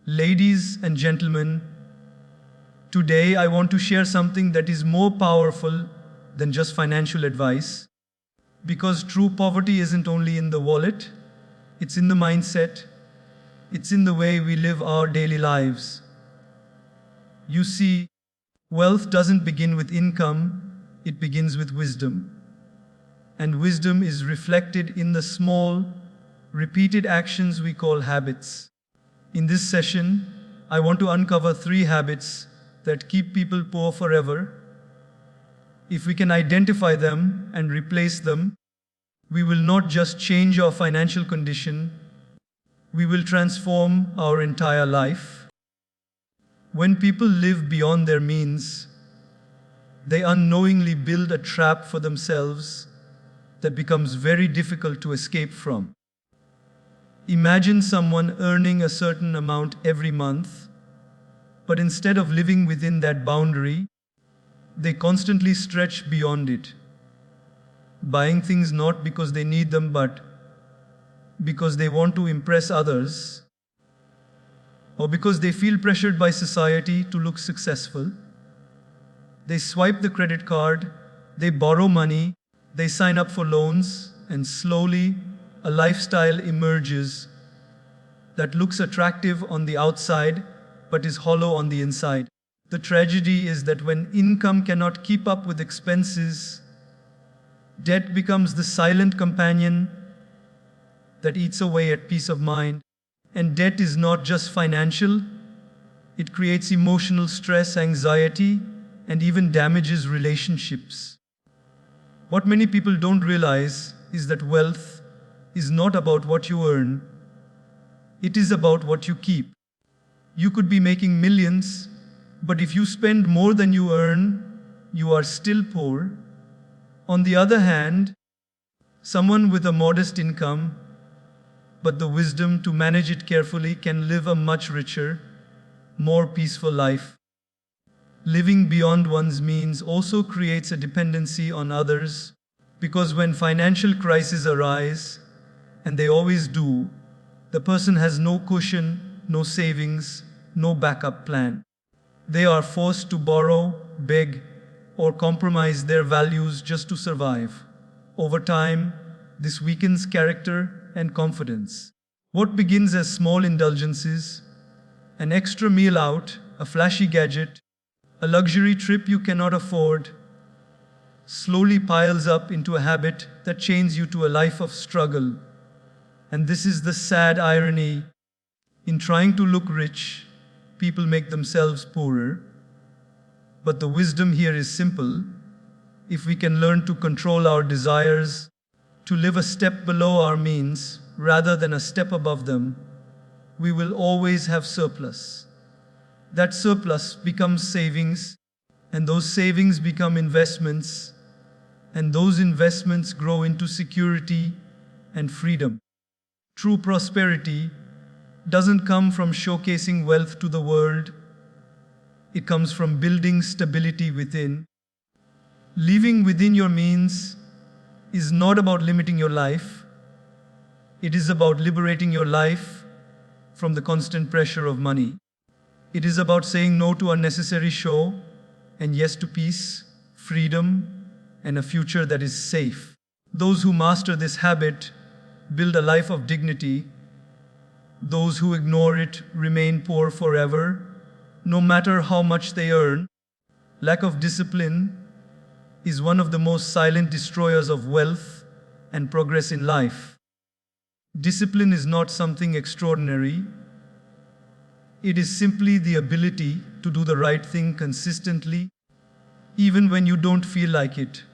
Ladies and gentlemen, today I want to share something that is more powerful than just financial advice. Because true poverty isn't only in the wallet, it's in the mindset, it's in the way we live our daily lives. You see, wealth doesn't begin with income, it begins with wisdom. And wisdom is reflected in the small, repeated actions we call habits. In this session, I want to uncover 3 habits that keep people poor forever. If we can identify them and replace them, we will not just change our financial condition, we will transform our entire life. When people live beyond their means, they unknowingly build a trap for themselves that becomes very difficult to escape from. Imagine someone earning a certain amount every month, but instead of living within that boundary, they constantly stretch beyond it, buying things not because they need them but because they want to impress others, or because they feel pressured by society to look successful. They swipe the credit card, they borrow money, they sign up for loans, and slowly a lifestyle emerges that looks attractive on the outside but is hollow on the inside. The tragedy is that when income cannot keep up with expenses, debt becomes the silent companion that eats away at peace of mind. And debt is not just financial, it creates emotional stress, anxiety, and even damages relationships. What many people don't realize is that wealth is not about what you earn, it is about what you keep. You could be making millions, but if you spend more than you earn, you are still poor. On the other hand, someone with a modest income, but the wisdom to manage it carefully, can live a much richer, more peaceful life. Living beyond one's means also creates a dependency on others, because when financial crises arise, and they always do, the person has no cushion, no savings, no backup plan. They are forced to borrow, beg, or compromise their values just to survive. Over time, this weakens character and confidence. What begins as small indulgences, an extra meal out, a flashy gadget, a luxury trip you cannot afford, slowly piles up into a habit that chains you to a life of struggle. And this is the sad irony. In trying to look rich, people make themselves poorer. But the wisdom here is simple. If we can learn to control our desires, to live a step below our means rather than a step above them, we will always have surplus. That surplus becomes savings, and those savings become investments, and those investments grow into security and freedom. True prosperity doesn't come from showcasing wealth to the world. It comes from building stability within. Living within your means is not about limiting your life. It is about liberating your life from the constant pressure of money. It is about saying no to unnecessary show and yes to peace, freedom, and a future that is safe. Those who master this habit build a life of dignity. Those who ignore it remain poor forever, no matter how much they earn. Lack of discipline is one of the most silent destroyers of wealth and progress in life. Discipline is not something extraordinary. It is simply the ability to do the right thing consistently, even when you don't feel like it.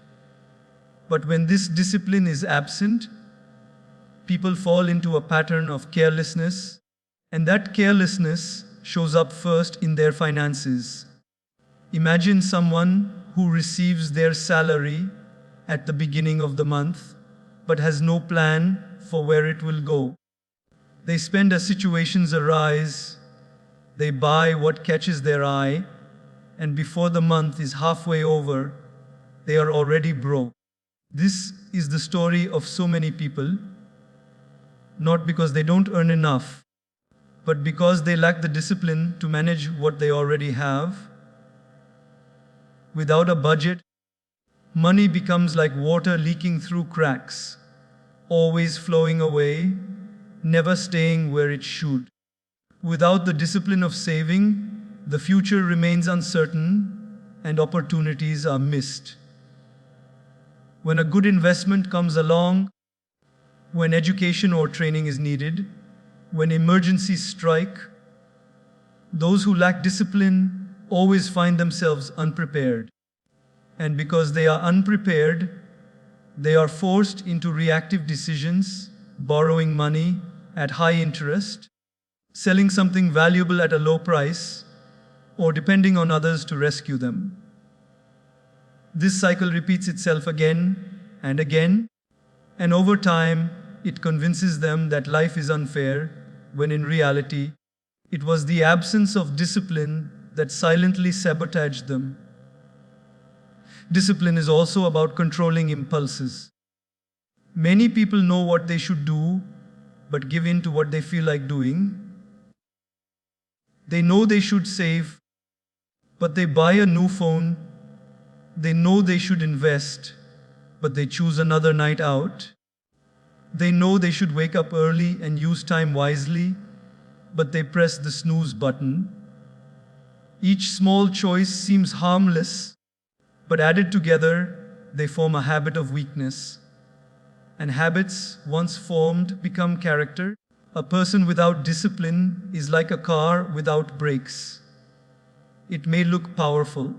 But when this discipline is absent, people fall into a pattern of carelessness, and that carelessness shows up first in their finances. Imagine someone who receives their salary at the beginning of the month, but has no plan for where it will go. They spend as situations arise, they buy what catches their eye, and before the month is halfway over, they are already broke. This is the story of so many people, not because they don't earn enough, but because they lack the discipline to manage what they already have. Without a budget, money becomes like water leaking through cracks, always flowing away, never staying where it should. Without the discipline of saving, the future remains uncertain and opportunities are missed. When a good investment comes along, when education or training is needed, when emergencies strike, those who lack discipline always find themselves unprepared. And because they are unprepared, they are forced into reactive decisions, borrowing money at high interest, selling something valuable at a low price, or depending on others to rescue them. This cycle repeats itself again and again, and over time, it convinces them that life is unfair, when in reality, it was the absence of discipline that silently sabotaged them. Discipline is also about controlling impulses. Many people know what they should do, but give in to what they feel like doing. They know they should save, but they buy a new phone. They know they should invest, but they choose another night out. They know they should wake up early and use time wisely, but they press the snooze button. Each small choice seems harmless, but added together, they form a habit of weakness. And habits, once formed, become character. A person without discipline is like a car without brakes. It may look powerful,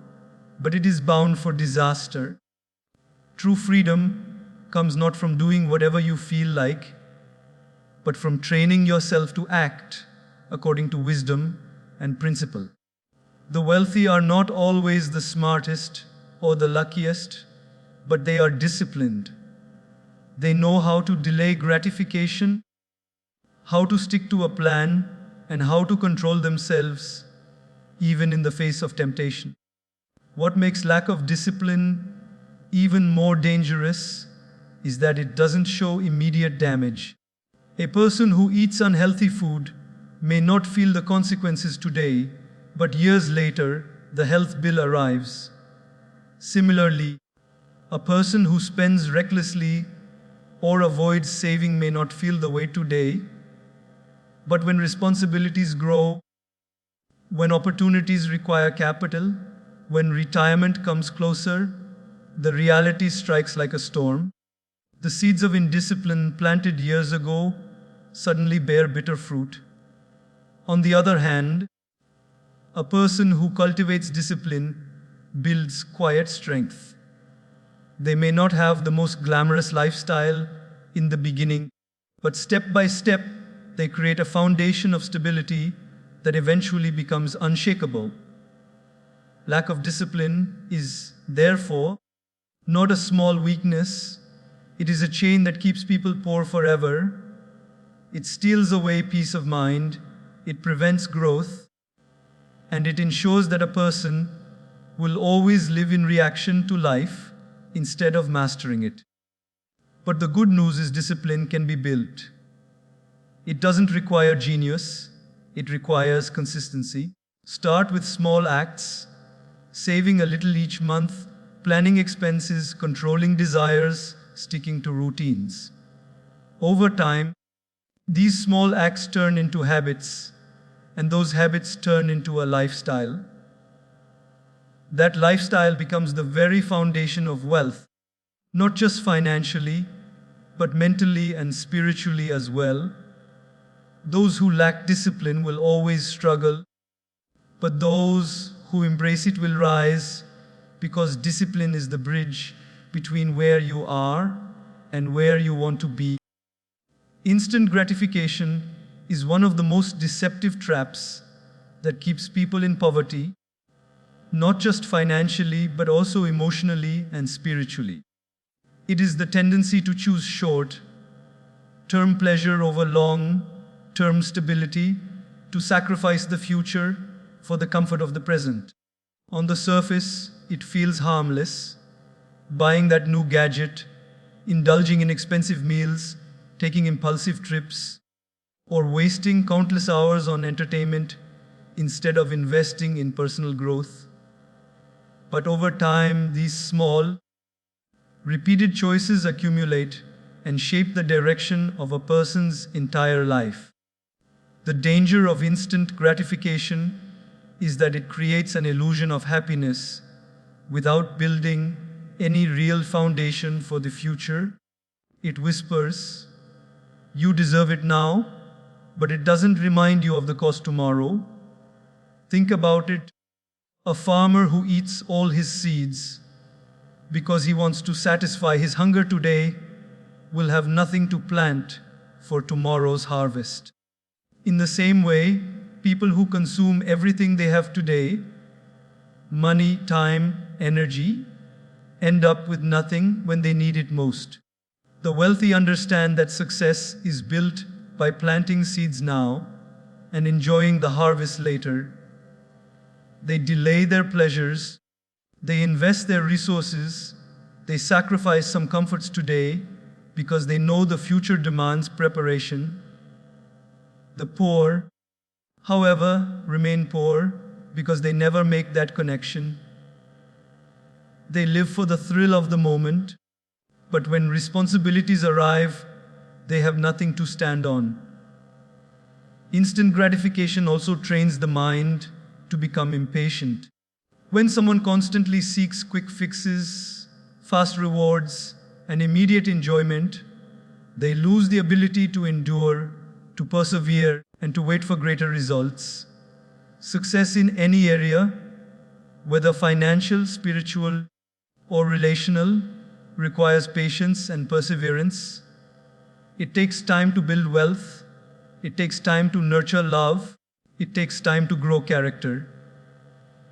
but it is bound for disaster. True freedom comes not from doing whatever you feel like, but from training yourself to act according to wisdom and principle. The wealthy are not always the smartest or the luckiest, but they are disciplined. They know how to delay gratification, how to stick to a plan, and how to control themselves, even in the face of temptation. What makes lack of discipline even more dangerous is that it doesn't show immediate damage. A person who eats unhealthy food may not feel the consequences today, but years later, the health bill arrives. Similarly, a person who spends recklessly or avoids saving may not feel the weight today, but when responsibilities grow, when opportunities require capital, when retirement comes closer, the reality strikes like a storm. The seeds of indiscipline planted years ago suddenly bear bitter fruit. On the other hand, a person who cultivates discipline builds quiet strength. They may not have the most glamorous lifestyle in the beginning, but step by step, they create a foundation of stability that eventually becomes unshakable. Lack of discipline is, therefore, not a small weakness. It is a chain that keeps people poor forever. It steals away peace of mind, it prevents growth, and it ensures that a person will always live in reaction to life instead of mastering it. But the good news is discipline can be built. It doesn't require genius, it requires consistency. Start with small acts, saving a little each month, planning expenses, controlling desires, sticking to routines. Over time, these small acts turn into habits, and those habits turn into a lifestyle. That lifestyle becomes the very foundation of wealth, not just financially, but mentally and spiritually as well. Those who lack discipline will always struggle, but those who embrace it will rise, because discipline is the bridge between where you are and where you want to be. Instant gratification is one of the most deceptive traps that keeps people in poverty, not just financially, but also emotionally and spiritually. It is the tendency to choose short-term pleasure over long-term stability, to sacrifice the future for the comfort of the present. On the surface, it feels harmless, buying that new gadget, indulging in expensive meals, taking impulsive trips. or wasting countless hours on entertainment instead of investing in personal growth. But over time, these small, repeated choices accumulate and shape the direction of a person's entire life. The danger of instant gratification is that it creates an illusion of happiness without building any real foundation for the future. It whispers, "You deserve it now," but it doesn't remind you of the cost tomorrow. Think about it. A farmer who eats all his seeds because he wants to satisfy his hunger today will have nothing to plant for tomorrow's harvest. In the same way, people who consume everything they have today, money, time, energy, end up with nothing when they need it most. The wealthy understand that success is built by planting seeds now and enjoying the harvest later. They delay their pleasures, they invest their resources, they sacrifice some comforts today because they know the future demands preparation. The poor, however, remain poor because they never make that connection. They live for the thrill of the moment, but when responsibilities arrive, they have nothing to stand on. Instant gratification also trains the mind to become impatient. When someone constantly seeks quick fixes, fast rewards, and immediate enjoyment, they lose the ability to endure, to persevere, and to wait for greater results. Success in any area, whether financial, spiritual, or relational, requires patience and perseverance. It takes time to build wealth. It takes time to nurture love. It takes time to grow character.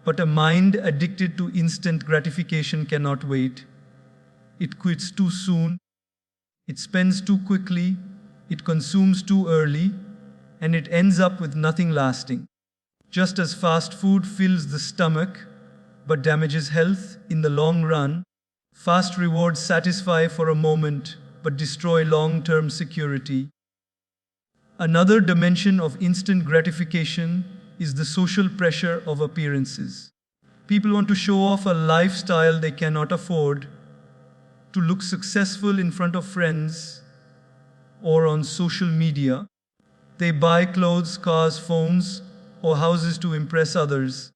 But a mind addicted to instant gratification cannot wait. It quits too soon. It spends too quickly. It consumes too early. And it ends up with nothing lasting. Just as fast food fills the stomach but damages health in the long run, fast rewards satisfy for a moment but destroy long-term security. Another dimension of instant gratification is the social pressure of appearances. People want to show off a lifestyle they cannot afford, to look successful in front of friends or on social media. They buy clothes, cars, phones, or houses to impress others,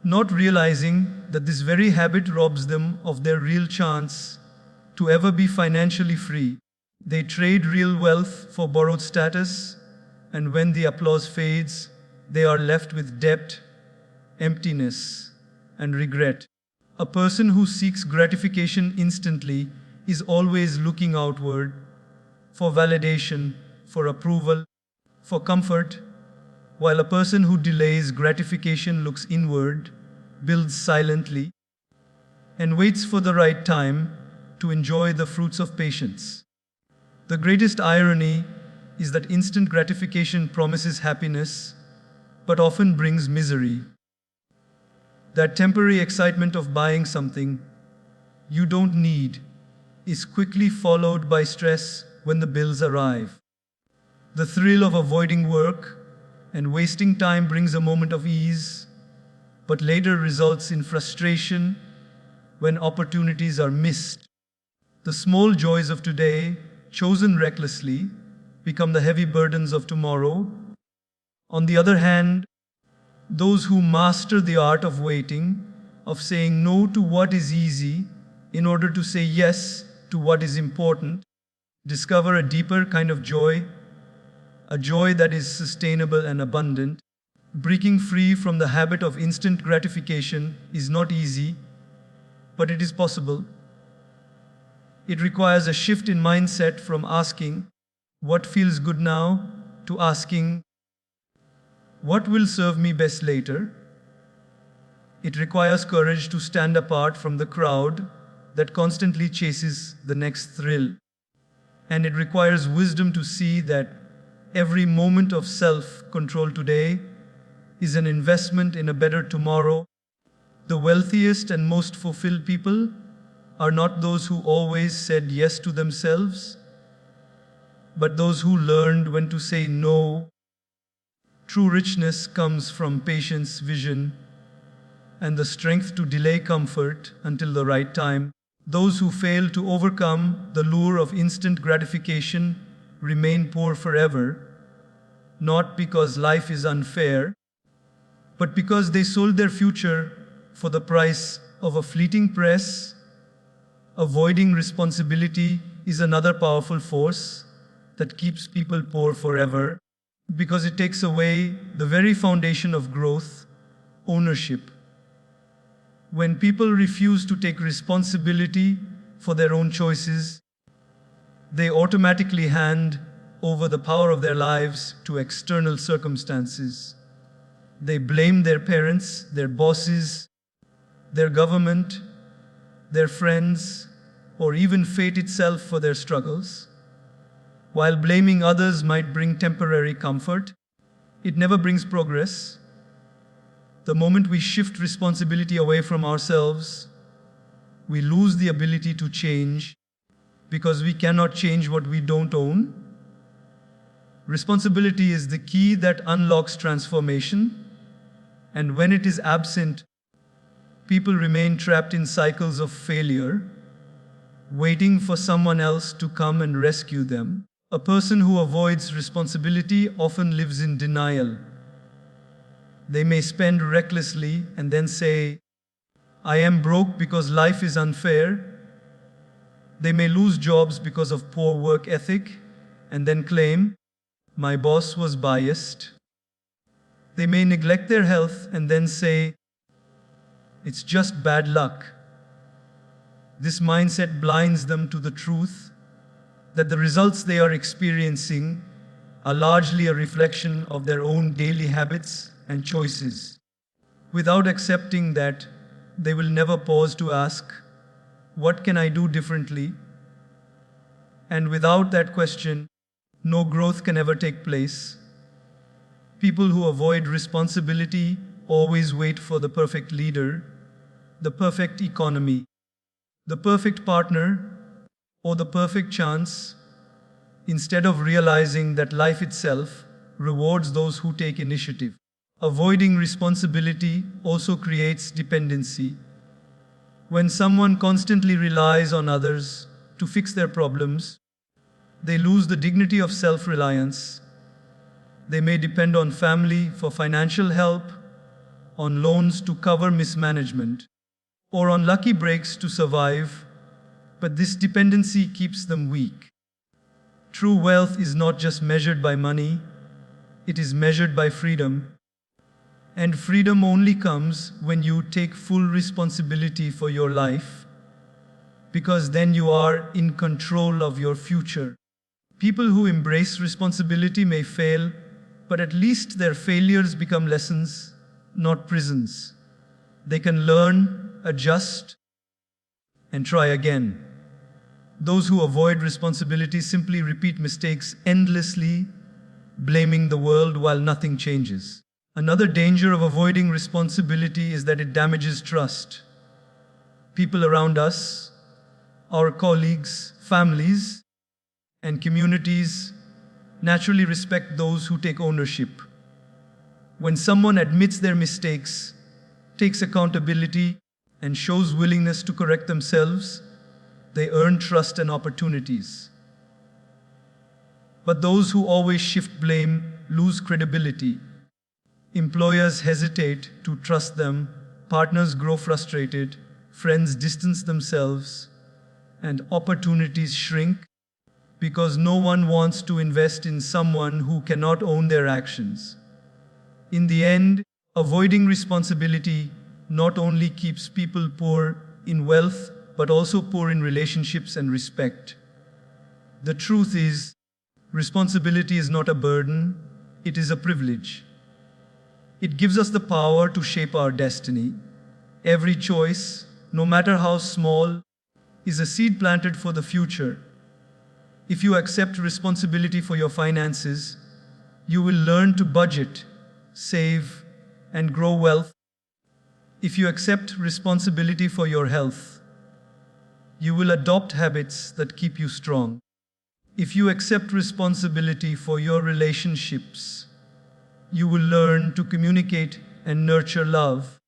not realizing that this very habit robs them of their real chance to ever be financially free. They trade real wealth for borrowed status, and when the applause fades, they are left with debt, emptiness, and regret. A person who seeks gratification instantly is always looking outward for validation, for approval, for comfort, while a person who delays gratification looks inward, builds silently, and waits for the right time to enjoy the fruits of patience. The greatest irony is that instant gratification promises happiness, but often brings misery. That temporary excitement of buying something you don't need is quickly followed by stress when the bills arrive. The thrill of avoiding work and wasting time brings a moment of ease, but later results in frustration when opportunities are missed. The small joys of today, chosen recklessly, become the heavy burdens of tomorrow. On the other hand, those who master the art of waiting, of saying no to what is easy in order to say yes to what is important, discover a deeper kind of joy, a joy that is sustainable and abundant. Breaking free from the habit of instant gratification is not easy, but it is possible. It requires a shift in mindset from asking, "What feels good now?" to asking, "What will serve me best later?" It requires courage to stand apart from the crowd that constantly chases the next thrill. And it requires wisdom to see that every moment of self-control today is an investment in a better tomorrow. The wealthiest and most fulfilled people are not those who always said yes to themselves, but those who learned when to say no. True richness comes from patience, vision, and the strength to delay comfort until the right time. Those who fail to overcome the lure of instant gratification remain poor forever, not because life is unfair, but because they sold their future for the price of a fleeting press. Avoiding responsibility is another powerful force that keeps people poor forever, because it takes away the very foundation of growth, ownership. When people refuse to take responsibility for their own choices, they automatically hand over the power of their lives to external circumstances. They blame their parents, their bosses, their government, their friends, or even fate itself for their struggles. While blaming others might bring temporary comfort, it never brings progress. The moment we shift responsibility away from ourselves, we lose the ability to change, because we cannot change what we don't own. Responsibility is the key that unlocks transformation, and when it is absent, people remain trapped in cycles of failure, waiting for someone else to come and rescue them. A person who avoids responsibility often lives in denial. They may spend recklessly and then say, "I am broke because life is unfair." They may lose jobs because of poor work ethic and then claim, "My boss was biased." They may neglect their health and then say, "It's just bad luck." This mindset blinds them to the truth that the results they are experiencing are largely a reflection of their own daily habits and choices. Without accepting that, they will never pause to ask, "What can I do differently?" And without that question, no growth can ever take place. People who avoid responsibility always wait for the perfect leader, the perfect economy, the perfect partner, or the perfect chance, instead of realizing that life itself rewards those who take initiative. Avoiding responsibility also creates dependency. When someone constantly relies on others to fix their problems, they lose the dignity of self-reliance. They may depend on family for financial help, on loans to cover mismanagement, or on lucky breaks to survive, but this dependency keeps them weak. True wealth is not just measured by money, it is measured by freedom. And freedom only comes when you take full responsibility for your life, because then you are in control of your future. People who embrace responsibility may fail, but at least their failures become lessons, not prisons. They can learn, adjust, and try again. Those who avoid responsibility simply repeat mistakes endlessly, blaming the world while nothing changes. Another danger of avoiding responsibility is that it damages trust. People around us, our colleagues, families, and communities naturally respect those who take ownership. When someone admits their mistakes, takes accountability, and shows willingness to correct themselves, they earn trust and opportunities. But those who always shift blame lose credibility. Employers hesitate to trust them, partners grow frustrated, friends distance themselves, and opportunities shrink because no one wants to invest in someone who cannot own their actions. In the end, avoiding responsibility not only keeps people poor in wealth, but also poor in relationships and respect. The truth is, responsibility is not a burden, it is a privilege. It gives us the power to shape our destiny. Every choice, no matter how small, is a seed planted for the future. If you accept responsibility for your finances, you will learn to budget, save, and grow wealth. If you accept responsibility for your health, you will adopt habits that keep you strong. If you accept responsibility for your relationships, you will learn to communicate and nurture love.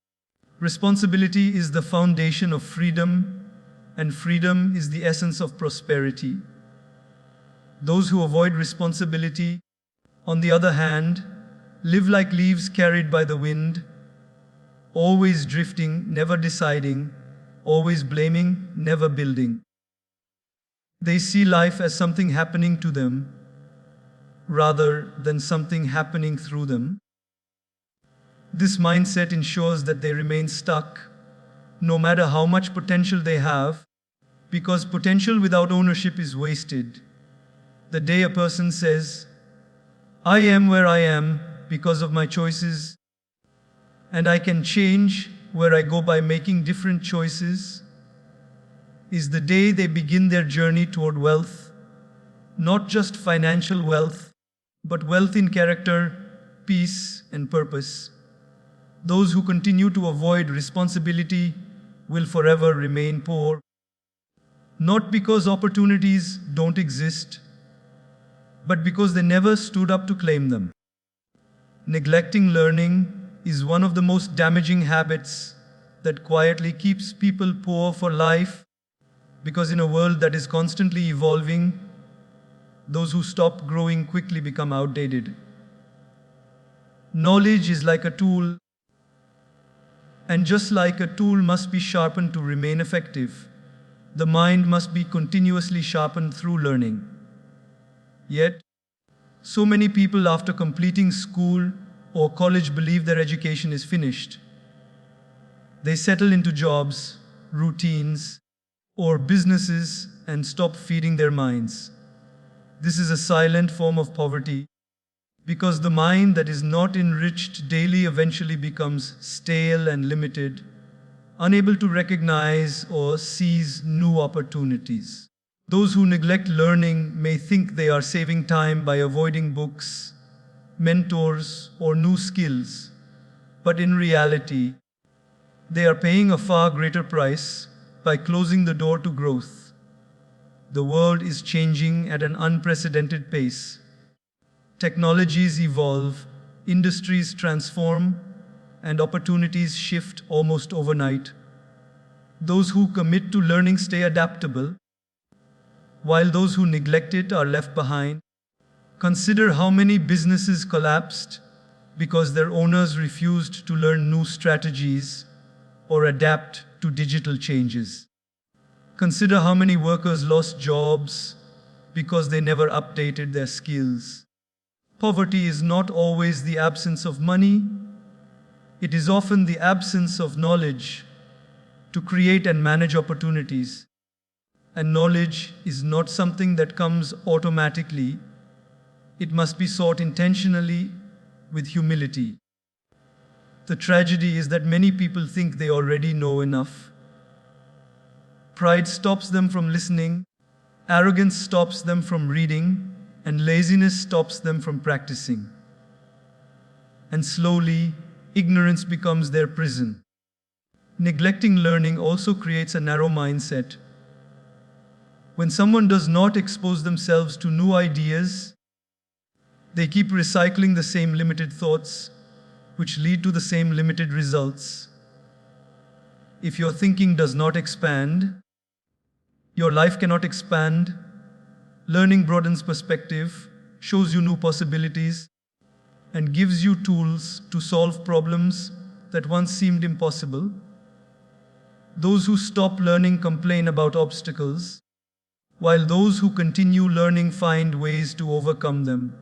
Responsibility is the foundation of freedom, and freedom is the essence of prosperity. Those who avoid responsibility, on the other hand, live like leaves carried by the wind, always drifting, never deciding, always blaming, never building. They see life as something happening to them rather than something happening through them. This mindset ensures that they remain stuck, no matter how much potential they have, because potential without ownership is wasted. The day a person says, I am where I am because of my choices, and I can change where I go by making different choices, is the day they begin their journey toward wealth, not just financial wealth, but wealth in character, peace, and purpose. Those who continue to avoid responsibility will forever remain poor, not because opportunities don't exist, but because they never stood up to claim them. Neglecting learning is one of the most damaging habits that quietly keeps people poor for life, because in a world that is constantly evolving, those who stop growing quickly become outdated. Knowledge is like a tool, and just like a tool must be sharpened to remain effective, the mind must be continuously sharpened through learning. Yet, so many people after completing school or college believe their education is finished. They settle into jobs, routines, or businesses and stop feeding their minds. This is a silent form of poverty, because the mind that is not enriched daily eventually becomes stale and limited, unable to recognize or seize new opportunities. Those who neglect learning may think they are saving time by avoiding books, mentors, or new skills, but in reality, they are paying a far greater price by closing the door to growth. The world is changing at an unprecedented pace. Technologies evolve, industries transform, and opportunities shift almost overnight. Those who commit to learning stay adaptable, while those who neglect it are left behind. Consider how many businesses collapsed because their owners refused to learn new strategies or adapt to digital changes. Consider how many workers lost jobs because they never updated their skills. Poverty is not always the absence of money, it is often the absence of knowledge to create and manage opportunities. And knowledge is not something that comes automatically, it must be sought intentionally with humility. The tragedy is that many people think they already know enough. Pride stops them from listening, arrogance stops them from reading, and laziness stops them from practicing. And slowly, ignorance becomes their prison. Neglecting learning also creates a narrow mindset. When someone does not expose themselves to new ideas, they keep recycling the same limited thoughts, which lead to the same limited results. If your thinking does not expand, your life cannot expand. Learning broadens perspective, shows you new possibilities, and gives you tools to solve problems that once seemed impossible. Those who stop learning complain about obstacles, while those who continue learning find ways to overcome them.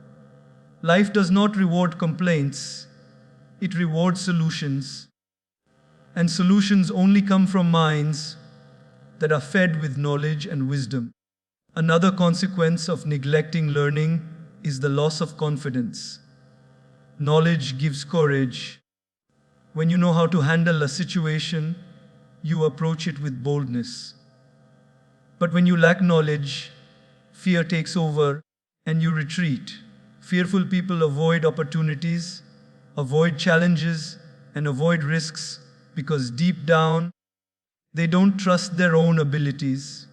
Life does not reward complaints, it rewards solutions. And solutions only come from minds that are fed with knowledge and wisdom. Another consequence of neglecting learning is the loss of confidence. Knowledge gives courage. When you know how to handle a situation, you approach it with boldness. But when you lack knowledge, fear takes over and you retreat. Fearful people avoid opportunities, avoid challenges, and avoid risks because deep down, they don't trust their own abilities.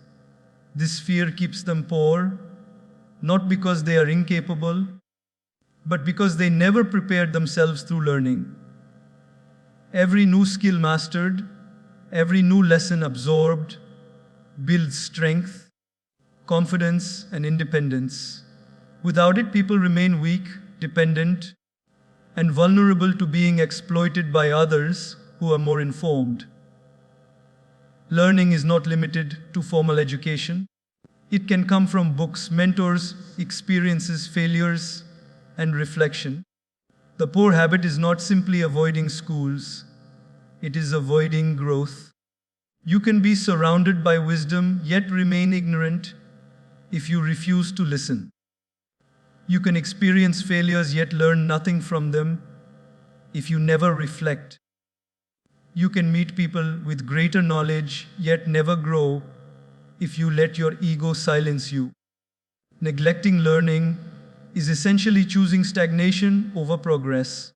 This fear keeps them poor, not because they are incapable, but because they never prepared themselves through learning. Every new skill mastered, every new lesson absorbed, builds strength, confidence, and independence. Without it, people remain weak, dependent, and vulnerable to being exploited by others who are more informed. Learning is not limited to formal education. It can come from books, mentors, experiences, failures, and reflection. The poor habit is not simply avoiding schools, it is avoiding growth. You can be surrounded by wisdom yet remain ignorant if you refuse to listen. You can experience failures yet learn nothing from them if you never reflect. You can meet people with greater knowledge yet never grow if you let your ego silence you. Neglecting learning is essentially choosing stagnation over progress.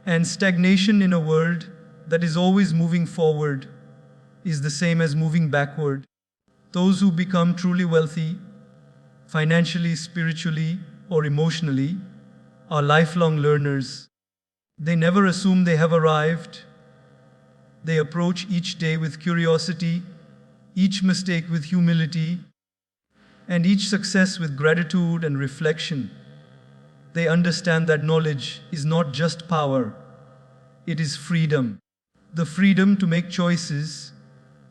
And stagnation in a world that is always moving forward is the same as moving backward. Those who become truly wealthy, financially, spiritually, or emotionally, are lifelong learners. They never assume they have arrived. They approach each day with curiosity, each mistake with humility, and each success with gratitude and reflection. They understand that knowledge is not just power, it is freedom. The freedom to make choices,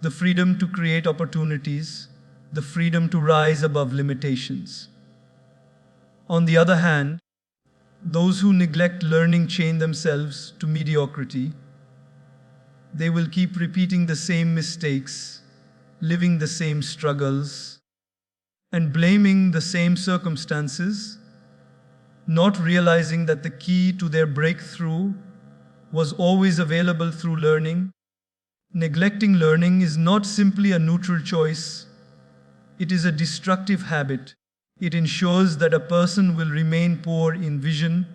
the freedom to create opportunities, the freedom to rise above limitations. On the other hand, those who neglect learning chain themselves to mediocrity. They will keep repeating the same mistakes, living the same struggles, and blaming the same circumstances, not realizing that the key to their breakthrough was always available through learning. Neglecting learning is not simply a neutral choice, it is a destructive habit. It ensures that a person will remain poor in vision,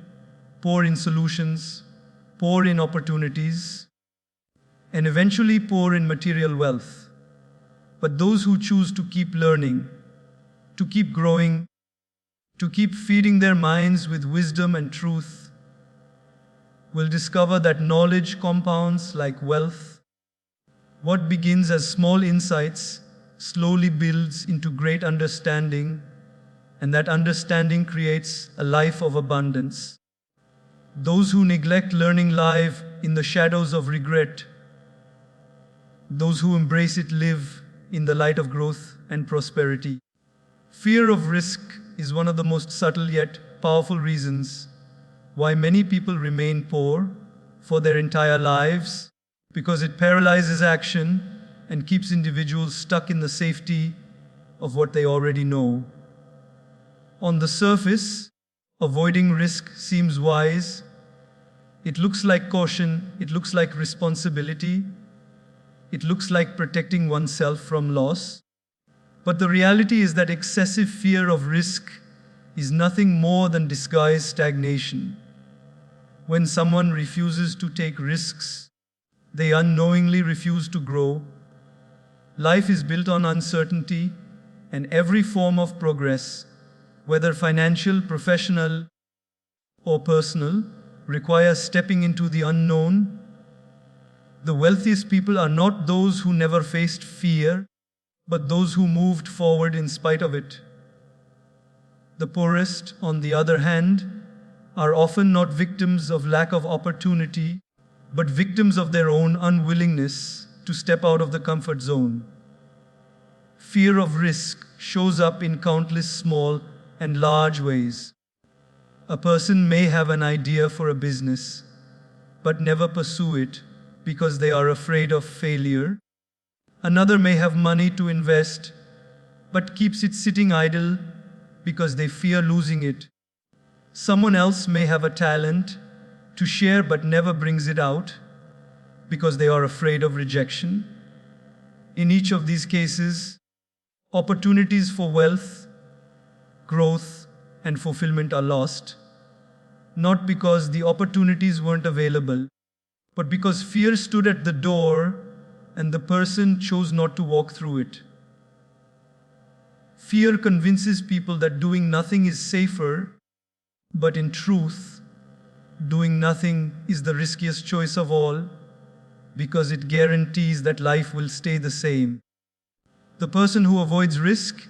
poor in solutions, poor in opportunities, and eventually poor in material wealth. But those who choose to keep learning, to keep growing, to keep feeding their minds with wisdom and truth, will discover that knowledge compounds like wealth. What begins as small insights slowly builds into great understanding, and that understanding creates a life of abundance. Those who neglect learning live in the shadows of regret. Those who embrace it live in the light of growth and prosperity. Fear of risk is one of the most subtle yet powerful reasons why many people remain poor for their entire lives, because it paralyzes action and keeps individuals stuck in the safety of what they already know. On the surface, avoiding risk seems wise. It looks like caution, it looks like responsibility, it looks like protecting oneself from loss. But the reality is that excessive fear of risk is nothing more than disguised stagnation. When someone refuses to take risks, they unknowingly refuse to grow. Life is built on uncertainty, and every form of progress, whether financial, professional, or personal, requires stepping into the unknown. The wealthiest people are not those who never faced fear, but those who moved forward in spite of it. The poorest, on the other hand, are often not victims of lack of opportunity, but victims of their own unwillingness to step out of the comfort zone. Fear of risk shows up in countless small and large ways. A person may have an idea for a business, but never pursue it because they are afraid of failure. Another may have money to invest, but keeps it sitting idle because they fear losing it. Someone else may have a talent to share but never brings it out because they are afraid of rejection. In each of these cases, opportunities for wealth, growth, and fulfillment are lost, not because the opportunities weren't available, but because fear stood at the door and the person chose not to walk through it. Fear convinces people that doing nothing is safer, but in truth, doing nothing is the riskiest choice of all because it guarantees that life will stay the same. The person who avoids risk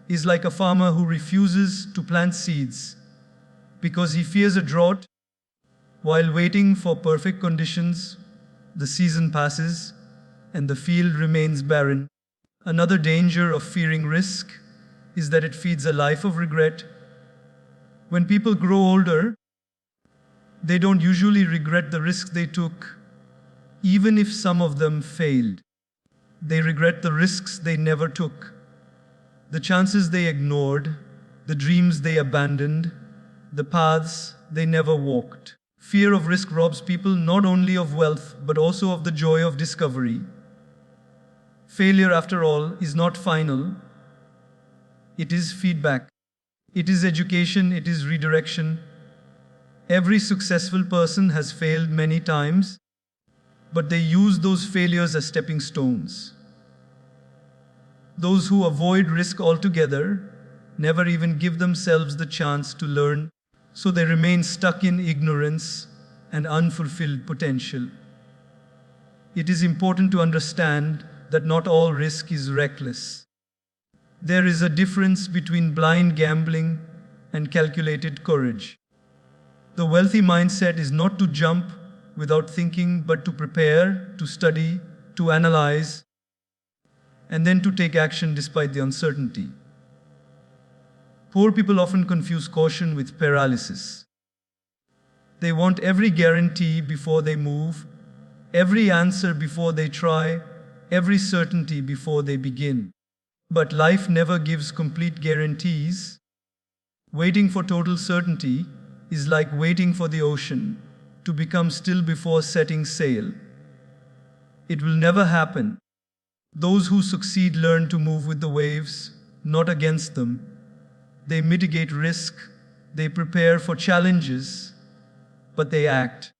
is like a farmer who refuses to plant seeds because he fears a drought. While waiting for perfect conditions, the season passes and the field remains barren. Another danger of fearing risk is that it feeds a life of regret. When people grow older, they don't usually regret the risks they took, even if some of them failed. They regret the risks they never took, the chances they ignored, the dreams they abandoned, the paths they never walked. Fear of risk robs people not only of wealth but also of the joy of discovery. Failure, after all, is not final. It is feedback. It is education. It is redirection. Every successful person has failed many times, but they use those failures as stepping stones. Those who avoid risk altogether never even give themselves the chance to learn, so they remain stuck in ignorance and unfulfilled potential. It is important to understand that not all risk is reckless. There is a difference between blind gambling and calculated courage. The wealthy mindset is not to jump without thinking, but to prepare, to study, to analyze, and then to take action despite the uncertainty. Poor people often confuse caution with paralysis. They want every guarantee before they move, every answer before they try, every certainty before they begin. But life never gives complete guarantees. Waiting for total certainty is like waiting for the ocean to become still before setting sail. It will never happen. Those who succeed learn to move with the waves, not against them. They mitigate risk, they prepare for challenges, but they act.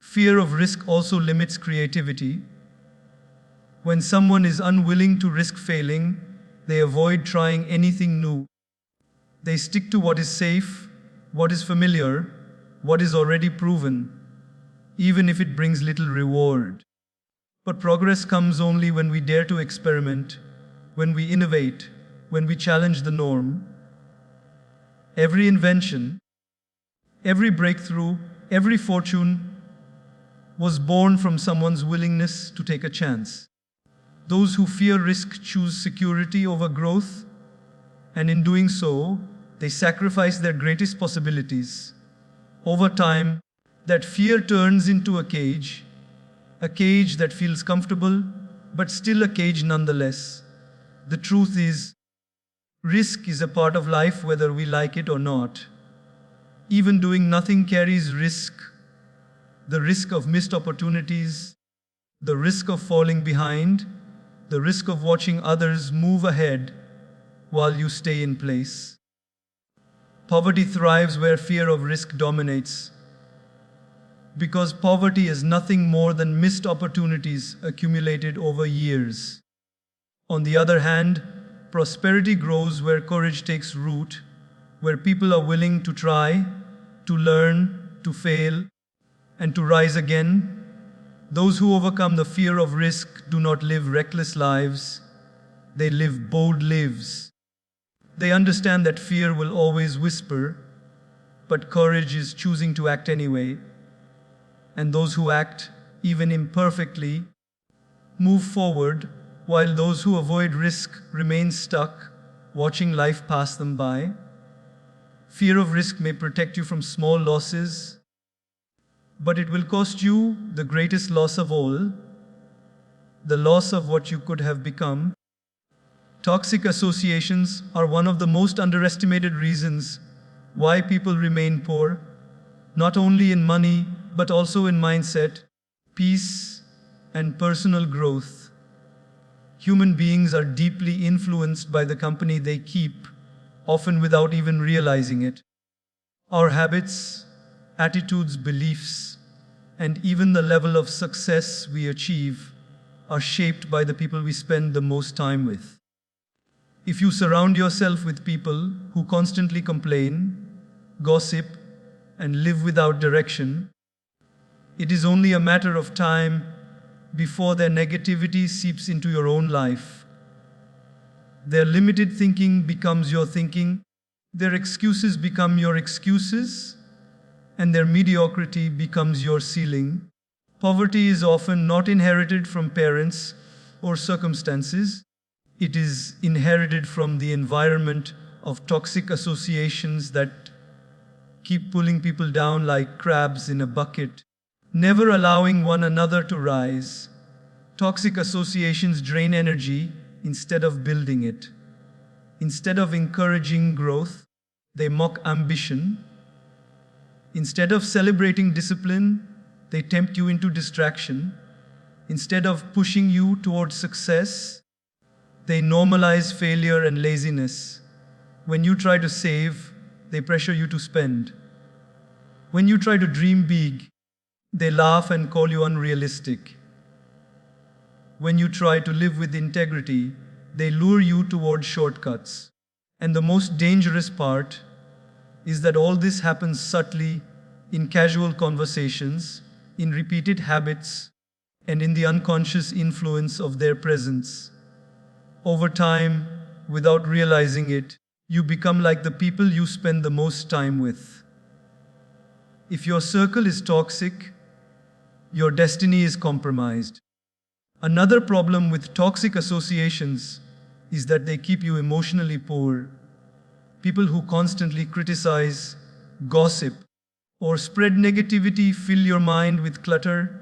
Fear of risk also limits creativity. When someone is unwilling to risk failing, they avoid trying anything new. They stick to what is safe, what is familiar, what is already proven, even if it brings little reward. But progress comes only when we dare to experiment, when we innovate, when we challenge the norm. Every invention, every breakthrough, every fortune was born from someone's willingness to take a chance. Those who fear risk choose security over growth, and in doing so, they sacrifice their greatest possibilities. Over time, that fear turns into a cage that feels comfortable, but still a cage nonetheless. The truth is, risk is a part of life whether we like it or not. Even doing nothing carries risk. The risk of missed opportunities, the risk of falling behind, the risk of watching others move ahead while you stay in place. Poverty thrives where fear of risk dominates, because poverty is nothing more than missed opportunities accumulated over years. On the other hand, prosperity grows where courage takes root, where people are willing to try, to learn, to fail, and to rise again. Those who overcome the fear of risk do not live reckless lives, they live bold lives. They understand that fear will always whisper, but courage is choosing to act anyway. And those who act, even imperfectly, move forward, while those who avoid risk remain stuck, watching life pass them by. Fear of risk may protect you from small losses, but it will cost you the greatest loss of all, the loss of what you could have become. Toxic associations are one of the most underestimated reasons why people remain poor, not only in money, but also in mindset, peace, and personal growth. Human beings are deeply influenced by the company they keep, often without even realizing it. Our habits, attitudes, beliefs, and even the level of success we achieve are shaped by the people we spend the most time with. If you surround yourself with people who constantly complain, gossip, and live without direction, it is only a matter of time before their negativity seeps into your own life. Their limited thinking becomes your thinking, their excuses become your excuses, and their mediocrity becomes your ceiling. Poverty is often not inherited from parents or circumstances. It is inherited from the environment of toxic associations that keep pulling people down like crabs in a bucket, never allowing one another to rise. Toxic associations drain energy instead of building it. Instead of encouraging growth, they mock ambition. Instead of celebrating discipline, they tempt you into distraction. Instead of pushing you towards success, they normalize failure and laziness. When you try to save, they pressure you to spend. When you try to dream big, they laugh and call you unrealistic. When you try to live with integrity, they lure you towards shortcuts. And the most dangerous part is that all this happens subtly, in casual conversations, in repeated habits, and in the unconscious influence of their presence. Over time, without realizing it, you become like the people you spend the most time with. If your circle is toxic, your destiny is compromised. Another problem with toxic associations is that they keep you emotionally poor. People who constantly criticize, gossip, or spread negativity fill your mind with clutter,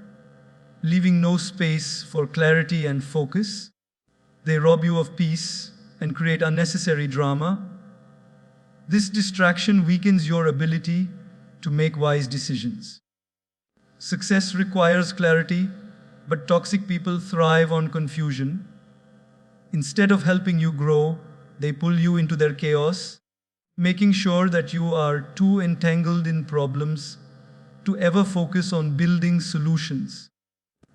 leaving no space for clarity and focus. They rob you of peace and create unnecessary drama. This distraction weakens your ability to make wise decisions. Success requires clarity, but toxic people thrive on confusion. Instead of helping you grow, they pull you into their chaos, making sure that you are too entangled in problems to ever focus on building solutions.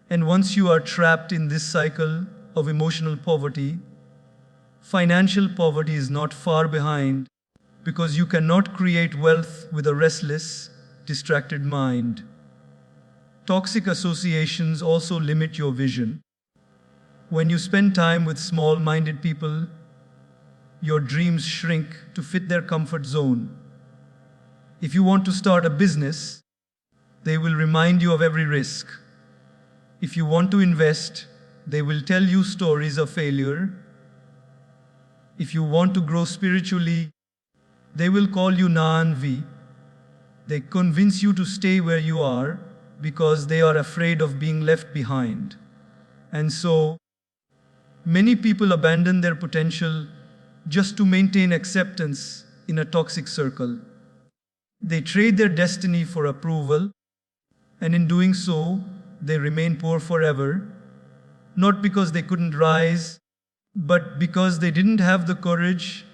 And once you are trapped in this cycle of emotional poverty, financial poverty is not far behind, because you cannot create wealth with a restless, distracted mind. Toxic associations also limit your vision. When you spend time with small-minded people, your dreams shrink to fit their comfort zone. If you want to start a business, they will remind you of every risk. If you want to invest, they will tell you stories of failure. If you want to grow spiritually, they will call you Naanvi. They convince you to stay where you are because they are afraid of being left behind. And so, many people abandon their potential just to maintain acceptance in a toxic circle. They trade their destiny for approval, and in doing so, they remain poor forever, not because they couldn't rise, but because they didn't have the courage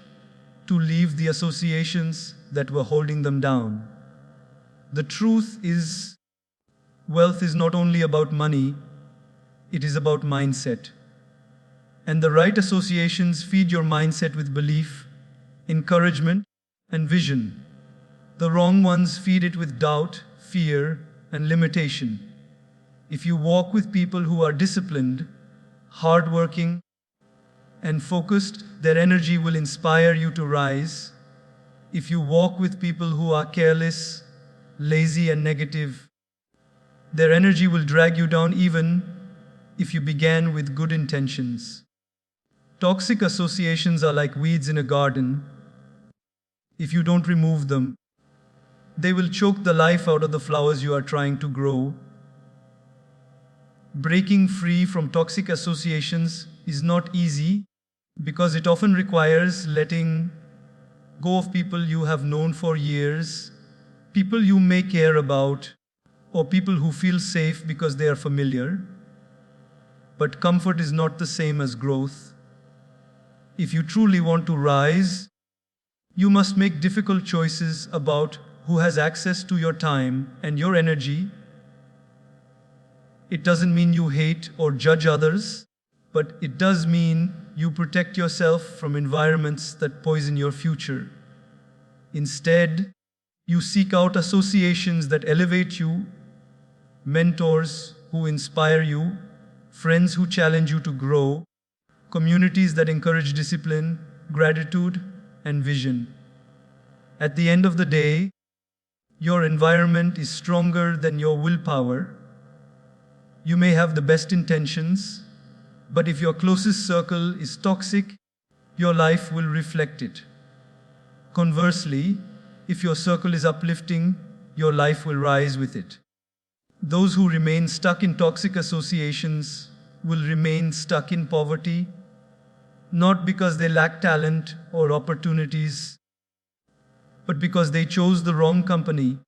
to leave the associations that were holding them down. The truth is, wealth is not only about money, it is about mindset. And the right associations feed your mindset with belief, encouragement, and vision. The wrong ones feed it with doubt, fear, and limitation. If you walk with people who are disciplined, hardworking, and focused, their energy will inspire you to rise. If you walk with people who are careless, lazy, and negative, their energy will drag you down even if you began with good intentions. Toxic associations are like weeds in a garden. If you don't remove them, they will choke the life out of the flowers you are trying to grow. Breaking free from toxic associations is not easy because it often requires letting go of people you have known for years, people you may care about, or people who feel safe because they are familiar. But comfort is not the same as growth. If you truly want to rise, you must make difficult choices about who has access to your time and your energy. It doesn't mean you hate or judge others, but it does mean you protect yourself from environments that poison your future. Instead, you seek out associations that elevate you, mentors who inspire you, friends who challenge you to grow, communities that encourage discipline, gratitude, and vision. At the end of the day, your environment is stronger than your willpower. You may have the best intentions, but if your closest circle is toxic, your life will reflect it. Conversely, if your circle is uplifting, your life will rise with it. Those who remain stuck in toxic associations will remain stuck in poverty, not because they lack talent or opportunities, but because they chose the wrong company.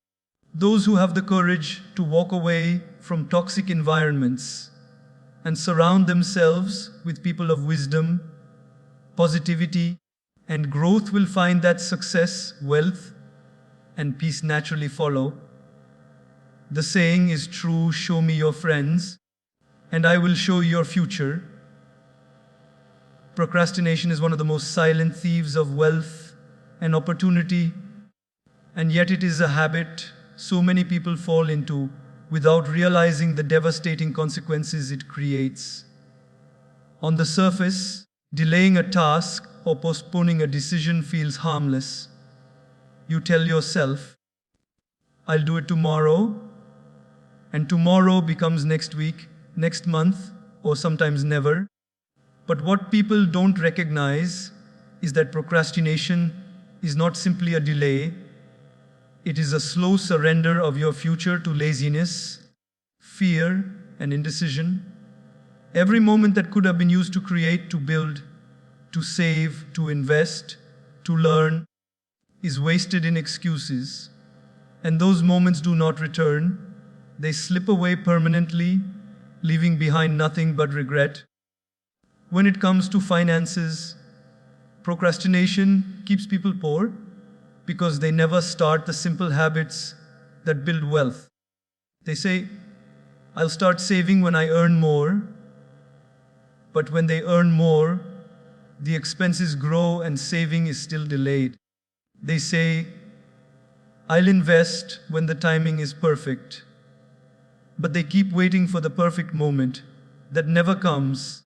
Those who have the courage to walk away from toxic environments and surround themselves with people of wisdom, positivity, and growth will find that success, wealth, and peace naturally follow. The saying is true, show me your friends, and I will show you your future. Procrastination is one of the most silent thieves of wealth and opportunity, and yet it is a habit so many people fall into without realizing the devastating consequences it creates. On the surface, delaying a task or postponing a decision feels harmless. You tell yourself, I'll do it tomorrow, and tomorrow becomes next week, next month, or sometimes never. But what people don't recognize is that procrastination is not simply a delay. It is a slow surrender of your future to laziness, fear, and indecision. Every moment that could have been used to create, to build, to save, to invest, to learn, is wasted in excuses. And those moments do not return. They slip away permanently, leaving behind nothing but regret. When it comes to finances, procrastination keeps people poor because they never start the simple habits that build wealth. They say, I'll start saving when I earn more. But when they earn more, the expenses grow and saving is still delayed. They say, I'll invest when the timing is perfect. But they keep waiting for the perfect moment that never comes,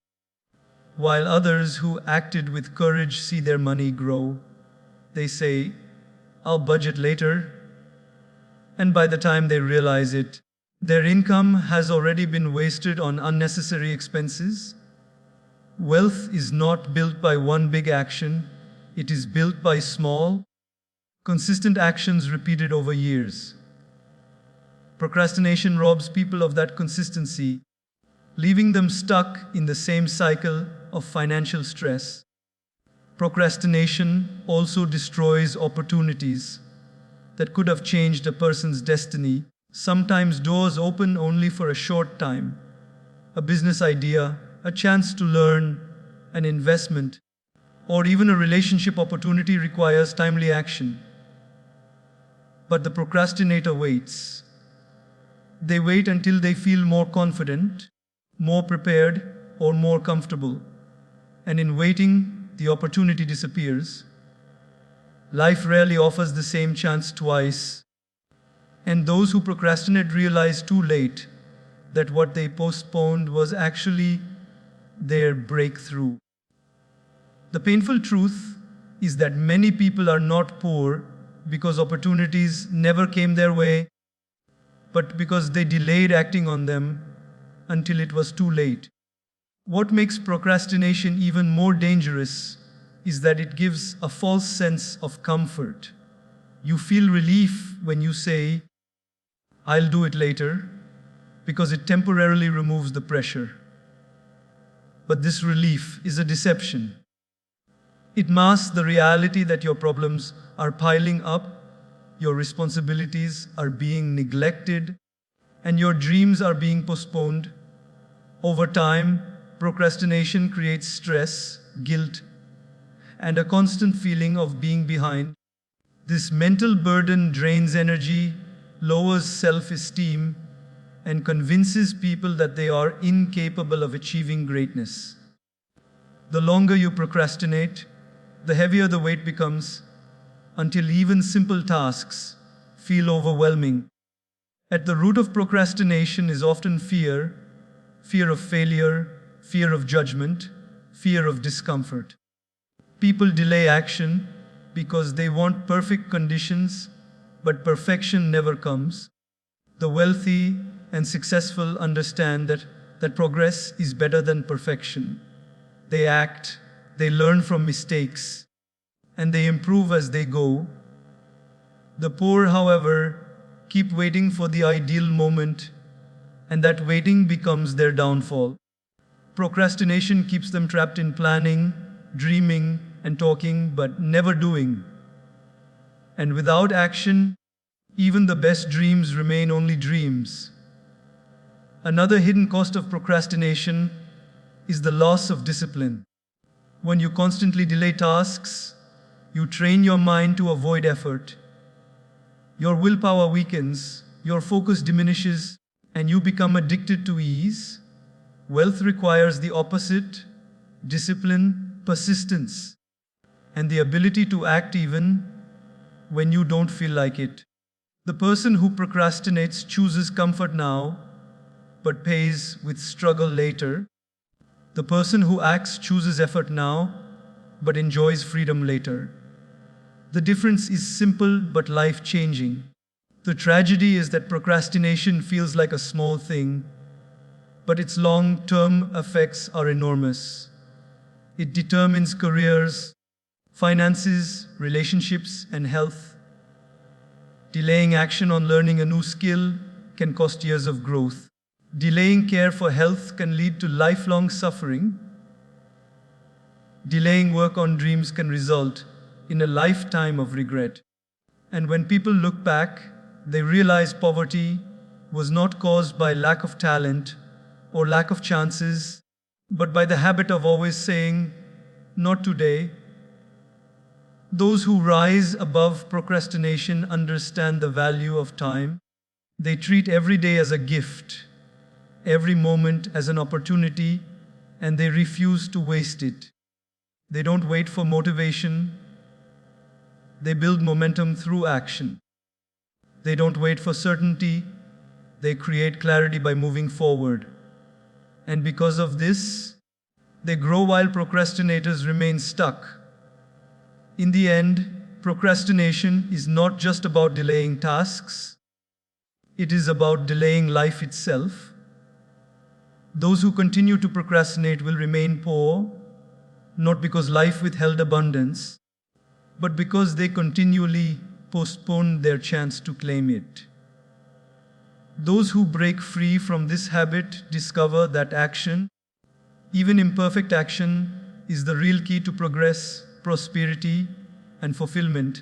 while others who acted with courage see their money grow. They say, I'll budget later. And by the time they realize it, their income has already been wasted on unnecessary expenses. Wealth is not built by one big action, it is built by small, consistent actions repeated over years. Procrastination robs people of that consistency, leaving them stuck in the same cycle of financial stress. Procrastination also destroys opportunities that could have changed a person's destiny. Sometimes doors open only for a short time. A business idea, a chance to learn, an investment, or even a relationship opportunity requires timely action. But the procrastinator waits. They wait until they feel more confident, more prepared, or more comfortable. And in waiting, the opportunity disappears. Life rarely offers the same chance twice. And those who procrastinate realize too late that what they postponed was actually their breakthrough. The painful truth is that many people are not poor because opportunities never came their way, but because they delayed acting on them until it was too late. What makes procrastination even more dangerous is that it gives a false sense of comfort. You feel relief when you say, I'll do it later, because it temporarily removes the pressure. But this relief is a deception. It masks the reality that your problems are piling up, your responsibilities are being neglected, and your dreams are being postponed. Over time, procrastination creates stress, guilt, and a constant feeling of being behind. This mental burden drains energy, lowers self-esteem, and convinces people that they are incapable of achieving greatness. The longer you procrastinate, the heavier the weight becomes, until even simple tasks feel overwhelming. At the root of procrastination is often fear, fear of failure, fear of judgment, fear of discomfort. People delay action because they want perfect conditions, but perfection never comes. The wealthy and successful understand that progress is better than perfection. They act, they learn from mistakes, and they improve as they go. The poor, however, keep waiting for the ideal moment, and that waiting becomes their downfall. Procrastination keeps them trapped in planning, dreaming, and talking, but never doing. And without action, even the best dreams remain only dreams. Another hidden cost of procrastination is the loss of discipline. When you constantly delay tasks, you train your mind to avoid effort. Your willpower weakens, your focus diminishes, and you become addicted to ease. Wealth requires the opposite: discipline, persistence, and the ability to act even when you don't feel like it. The person who procrastinates chooses comfort now, but pays with struggle later. The person who acts chooses effort now, but enjoys freedom later. The difference is simple but life-changing. The tragedy is that procrastination feels like a small thing, but its long-term effects are enormous. It determines careers, finances, relationships, and health. Delaying action on learning a new skill can cost years of growth. Delaying care for health can lead to lifelong suffering. Delaying work on dreams can result in a lifetime of regret. And when people look back, they realize poverty was not caused by lack of talent or lack of chances, but by the habit of always saying, "Not today." Those who rise above procrastination understand the value of time. They treat every day as a gift, every moment as an opportunity, and they refuse to waste it. They don't wait for motivation. They build momentum through action. They don't wait for certainty. They create clarity by moving forward. And because of this, they grow while procrastinators remain stuck. In the end, procrastination is not just about delaying tasks. It is about delaying life itself. Those who continue to procrastinate will remain poor, not because life withheld abundance, but because they continually postpone their chance to claim it. Those who break free from this habit discover that action, even imperfect action, is the real key to progress, prosperity, and fulfillment.